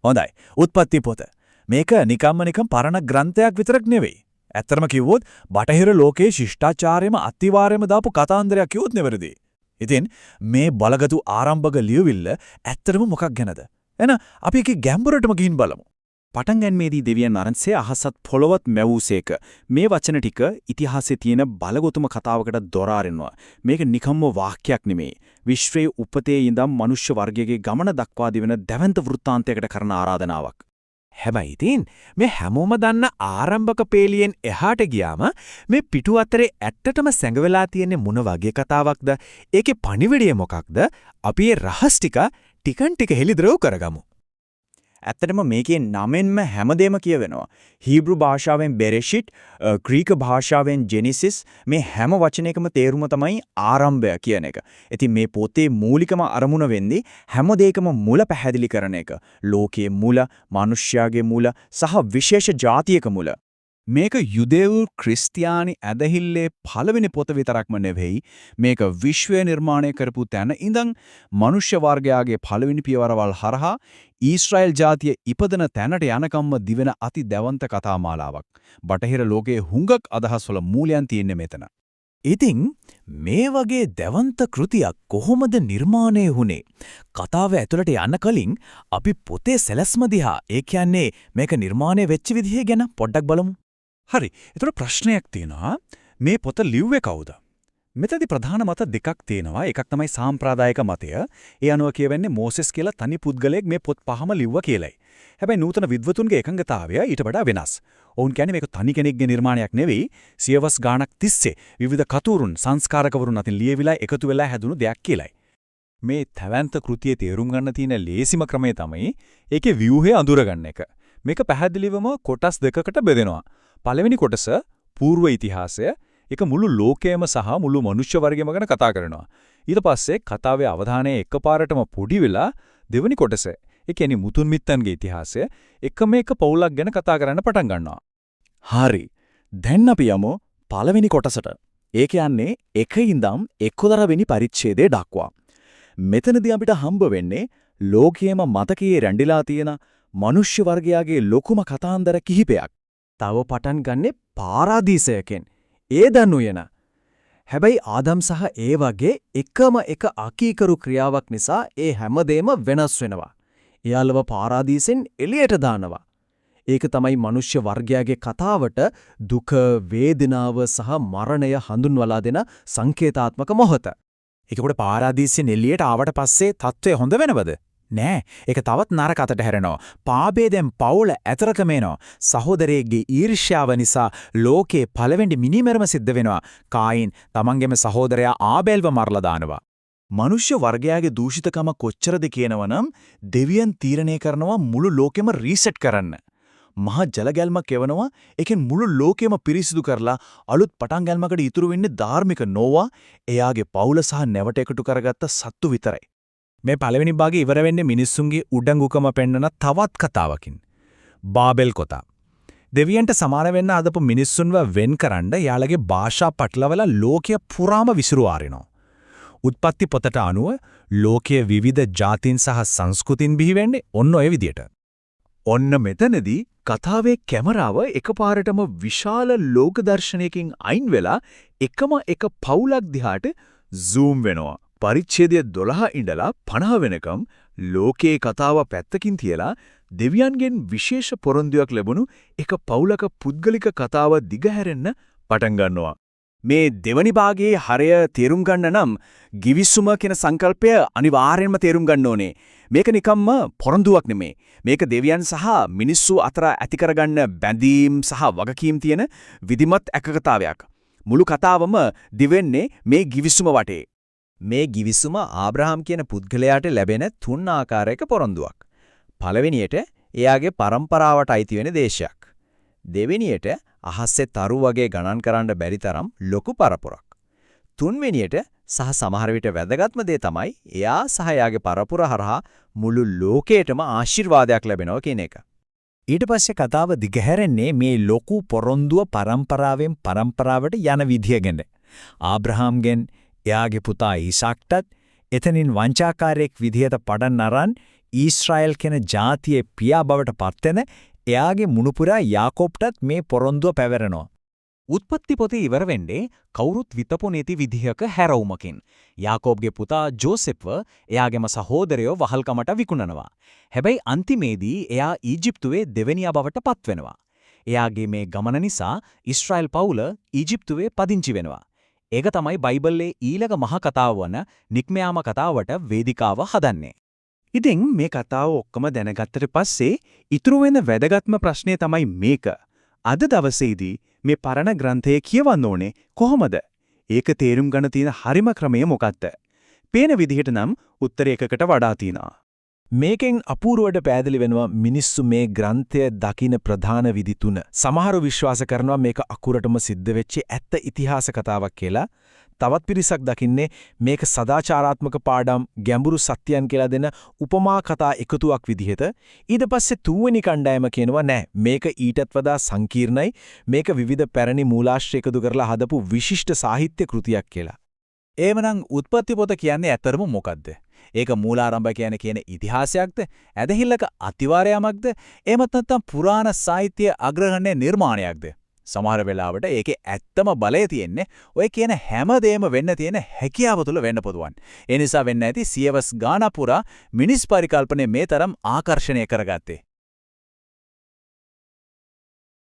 හොඳයි. උත්පත්ති පොත. මේක නිකම්ම පරණ ග්‍රන්ථයක් විතරක් නෙවෙයි. ඇත්තම කිව්වොත් බටහිර ලෝකයේ ශිෂ්ටාචාරයේම අතිවාරයේම දාපු කතාන්දරයක් කිව්වොත් නෙවෙරදී. ඉතින් මේ බලගතු ආරම්භක ලියවිල්ල ඇත්තටම මොකක් ගැනද? එහෙනම් අපි ඒකේ ගැඹුරටම ගිහින් බලමු. පටන් ගැනීමේදී දෙවියන් අරන්සේ අහසත් පොළොවත් මැවූසේක. මේ වචන ටික ඉතිහාසයේ තියෙන බලගොතුම කතාවකට දොර අරිනවා. මේක නිකම්ම වාක්‍යයක් නෙමෙයි. විශ්වයේ උපතේ ඉඳන් මනුෂ්‍ය වර්ගයේ ගමන දක්වා දිවෙන දැවැන්ත වෘත්තාන්තයකට කරන ආරාධනාවක්. හැබැයි ඉතින් මේ හැමෝම දන්න ආරම්භක පේලියෙන් එහාට ගියාම මේ පිටු අතරේ ඇත්තටම සැඟවෙලා තියෙන්නේ මොන වගේ කතාවක්ද? ඒකේ පණිවිඩය මොකක්ද? අපි ඒ රහස් ටිකන් ටික හෙළිදරව් කරගමු. ඇත්තටම මේකේ නමෙන්ම හැමදේම කියවෙනවා. හීබ්‍රු භාෂාවෙන් බෙරෙෂිට්, ග්‍රීක භාෂාවෙන් ජෙනිසිස්, මේ හැම වචනයකම තේරුම තමයි ආරම්භය කියන එක. ඉතින් මේ පොතේ මූලිකම අරමුණ වෙන්නේ හැම දෙයකම මුල පැහැදිලි කරන එක. ලෝකයේ මුල, මිනිස්යාගේ මුල සහ විශේෂ ජාතියක මුල. මේක යුදෙව් ක්‍රිස්තියානි ඇදහිල්ලේ පළවෙනි පොත විතරක්ම නෙවෙයි. මේක විශ්වය නිර්මාණය කරපු තැන ඉඳන් මනුෂ්‍ය වර්ගයාගේ පළවෙනි පියවරවල් හරහා ඊශ්‍රායෙල් ජාතිය ඉපදෙන තැනට යනකම්ම දිවෙන අති දැවන්ත කතා මාලාවක්. බටහිර ලෝකයේ හුඟක් අදහස්වල මූලයන් තියෙන්නේ මෙතන. ඉතින් මේ වගේ දැවන්ත කෘතියක් කොහොමද නිර්මාණය වුනේ? කතාව ඇතුළට යන්න කලින් අපි පොතේ සැලැස්ම දිහා, ඒ කියන්නේ මේක නිර්මාණය වෙච්ච විදිහ ගැන පොඩ්ඩක් බලමු. හරි. ඒතර ප්‍රශ්නයක් තියෙනවා. මේ පොත ලිව්වේ කවුද? මෙතනදී ප්‍රධාන මත දෙකක් තියෙනවා. එකක් තමයි සාම්ප්‍රදායික මතය. ඒ අනුව කියවෙන්නේ මෝසෙස් කියලා තනි පුද්ගලයෙක් මේ පොත් පහම ලිව්වා කියලයි. හැබැයි නූතන විද්වතුන්ගේ එකඟතාවය ඊට වඩා වෙනස්. ඔවුන් කියන්නේ මේක තනි කෙනෙක්ගේ නිර්මාණයක් නෙවෙයි, සියවස් ගාණක් තිස්සේ විවිධ කතුරුන්, සංස්කාරකවරුන් අතින් ලියවිලා එකතු වෙලා හැදුණු දෙයක් කියලයි. මේ තැවැන්ත කෘතියේ තේරුම් ගන්න තියෙන ලේසිම ක්‍රමය තමයි ඒකේ ව්‍යුහය අඳුරගන්න එක. මේක පැහැදිලිවම කොටස් දෙකකට බෙදෙනවා. පළවෙනි කොටස පූර්ව ඉතිහාසය, ඒක මුළු ලෝකයම සහ මුළු මනුෂ්‍ය වර්ගයම ගැන කතා කරනවා. ඊට පස්සේ කතාවේ අවධානය එකපාරටම පොඩි වෙලා දෙවෙනි කොටස, ඒ කියන්නේ මුතුන් මිත්තන්ගේ ඉතිහාසය, එකම එක පවුලක් ගැන කතා කරන්න පටන් ගන්නවා. හරි. දැන් අපි යමු පළවෙනි කොටසට. ඒ කියන්නේ 1 ඉඳන් 11 වෙනි පරිච්ඡේදය දක්වා. මෙතනදී අපිට හම්බ වෙන්නේ ලෝකයේම මතකයේ රැඳිලා තියෙන මනුෂ්‍ය වර්ගයාගේ ලොකුම කතාන්දර කිහිපයක්. තව පටන් ගන්නේ පාරාදීසයකින්. ඒ දනුයන. හැබැයි ආදම් සහ ඒ වගේ එකම එක අකීකරු ක්‍රියාවක් නිසා ඒ හැමදේම වෙනස් වෙනවා. එයාලව පාරාදීසෙන් එළියට දානවා. ඒක තමයි මනුෂ්‍ය වර්ගයාගේ කතාවට දුක, වේදනාව සහ මරණය හඳුන්වලා දෙන සංකේතාත්මක මොහොත. ඒකකොට පාරාදීසෙන් එළියට ආවට පස්සේ තත්ත්වය හොඳ වෙනවද? නෑ. ඒක තවත් නරක අතට හැරෙනවා. පාපයෙන් පවුල ඇතරකම එනවා. සහෝදරයෙක්ගේ ඊර්ෂ්‍යාව නිසා ලෝකේ පළවෙනි මිනිමරම සිද්ධ වෙනවා. කායින් තමන්ගේම සහෝදරයා ආබේල්ව මරලා දානවා. මනුෂ්‍ය වර්ගයාගේ දූෂිතකම කොච්චරද කියනවනම් දෙවියන් තීරණය කරනවා මුළු ලෝකෙම රීසෙට් කරන්න. මහා ජලගැල්මක් එවනවා. ඒකෙන් මුළු ලෝකෙම පිරිසිදු කරලා අලුත් පටන් ගැල්මකට ඉතුරු වෙන්නේ ධාර්මික නෝවා, එයාගේ පවුල සහ නැවට එකතු කරගත්ත සත්තු විතරයි. මේ පළවෙනි භාගේ ඉවර වෙන්නේ මිනිස්සුන්ගේ උඩඟුකම පෙන්වන තවත් කතාවකින්. බාබෙල් කොටා. දෙවියන්ට සමාන වෙන්න අදපු මිනිස්සුන්ව වෙන්කරන්න යාළගේ භාෂා පටලවලා ලෝකය පුරාම විසිරුවාරිනවා. උත්පත්ති පොතට අනුව ලෝකයේ විවිධ ජාතීන් සහ සංස්කෘතින් බිහි වෙන්නේ ඔන්න ඔය විදියට. ඔන්න මෙතනදී කතාවේ කැමරාව එකපාරටම විශාල ලෝක දර්ශනයකින් අයින් වෙලා එකම එක පවුලක් දිහාට zoom වෙනවා. පරිච්ඡේදය 12 ඉඳලා 50 වෙනකම් ලෝකේ කතාව පැත්තකින් තියලා දෙවියන්ගෙන් විශේෂ පොරොන්දුවක් ලැබුණු එක පවුලක පුද්ගලික කතාව දිගහැරෙන්න පටන් ගන්නවා. මේ දෙවනි භාගයේ හරය තේරුම් ගන්න නම් givisuma කියන සංකල්පය අනිවාර්යෙන්ම තේරුම් ගන්න ඕනේ. මේක නිකම්ම පොරොන්දුවක් නෙමේ. මේක දෙවියන් සහ මිනිස්සු අතර ඇති කරගන්න බැඳීම් සහ වගකීම් තියෙන විධිමත් එකකතාවයක්. මුළු කතාවම දිවෙන්නේ මේ givisuma වටේ. මේ givisuma ආබ්‍රහම් කියන පුද්ගලයාට ලැබෙන 3 ආකාරයක පොරොන්දුවක්. පළවෙනියට එයාගේ පරම්පරාවට අයිති වෙන දේශයක්. දෙවෙනියට අහස්සේ තරු වගේ ගණන් කරන්න බැරි තරම් ලොකු පරපුරක්. තුන්වෙනියට සහ සමහර විට වැදගත්ම දේ තමයි එයා සහ එයාගේ පරපුර හරහා මුළු ලෝකයටම ආශිර්වාදයක් ලැබෙනවා කියන එක. ඊට පස්සේ කතාව දිගහැරෙන්නේ මේ ලොකු පොරොන්දුව පරම්පරාවෙන් පරම්පරාවට යන විදිය ගැන. ආබ්‍රහම්ගෙන් එයාගේ පුතා ඊසාක්ටත් එතනින් වංචාකාරයෙක් විදියට පඩන් අරන් ඊශ්‍රායල් කෙන ජාතියේ පියා බවට පත්වෙන එයාගේ මුණුපුරා යාකෝබ්ටත් මේ පොරොන්දුව පැවරෙනවා. උත්පත්ති පොතේ ඉවර වෙන්නේ කවුරුත් විතපු නැති විදිහක හැරවුමකින්. යාකෝබ්ගේ පුතා ජෝසෙෆ්ව එයාගේම සහෝදරයෝ වහල්කමට විකුණනවා. හැබැයි අන්තිමේදී එයා ඊජිප්තුවේ දෙවෙනියා බවට පත් වෙනවා. එයාගේ මේ ගමන නිසා ඊශ්‍රායල් පවුල ඊජිප්තුවේ පදිංචි වෙනවා. ඒක තමයි බයිබලයේ ඊළඟ මහා කතාව වන නික්මයාම කතාවට වේදිකාව හදන්නේ. ඉතින් මේ කතාව ඔක්කොම දැනගත්තට පස්සේ ඉතුරු වෙන වැදගත්ම ප්‍රශ්නය තමයි මේක. අද දවසේදී මේ පරණ ග්‍රන්ථය කියවන්න ඕනේ කොහොමද? ඒක තේරුම් ගන්න තියෙන හරිම ක්‍රමය මොකක්ද? පේන විදිහට නම් උත්තරය එකකට වඩා තියෙනවා. මේකෙන් අපූර්වට පැහැදිලි වෙනවා මිනිස්සු මේ ග්‍රන්ථය දකින ප්‍රධාන විදි තුන. සමහරව විශ්වාස කරනවා මේක අකුරටම සිද්ධ වෙච්ච ඇත්ත ඉතිහාස කතාවක් කියලා. තවත් පිරිසක් දකින්නේ මේක සදාචාරාත්මක පාඩම් ගැඹුරු සත්‍යයන් කියලා දෙන උපමා කතා එකතුවක් විදිහට. ඊට පස්සේ තුන්වෙනි කණ්ඩායම කියනවා නෑ මේක ඊටත් වඩා සංකීර්ණයි. මේක විවිධ පැරණි මූලාශ්‍ර එකතු කරලා හදපු විශිෂ්ට සාහිත්‍ය කෘතියක් කියලා. එහෙමනම් උත්පත්ති පොත කියන්නේ ඇත්තරම මොකද්ද? ඒක මූලාරම්භ කියන ඉතිහාසයක්ද? ඇදහිල්ලක අතිවාරයමක්ද? එහෙමත් නැත්නම් පුරාණ සාහිත්‍ය අග්‍රගණ්‍ය නිර්මාණයක්ද? සමහර වෙලාවට ඒකේ ඇත්තම බලය තියෙන්නේ ඔය කියන හැම දෙයක්ම වෙන්න තියෙන හැකියාව තුළ වෙන්න පුළුවන්. ඒ නිසා වෙන්න ඇති සියවස් ගාන පුරා මිනිස් පරිකල්පනයේ මේ තරම් ආකර්ෂණය කරගත්තේ.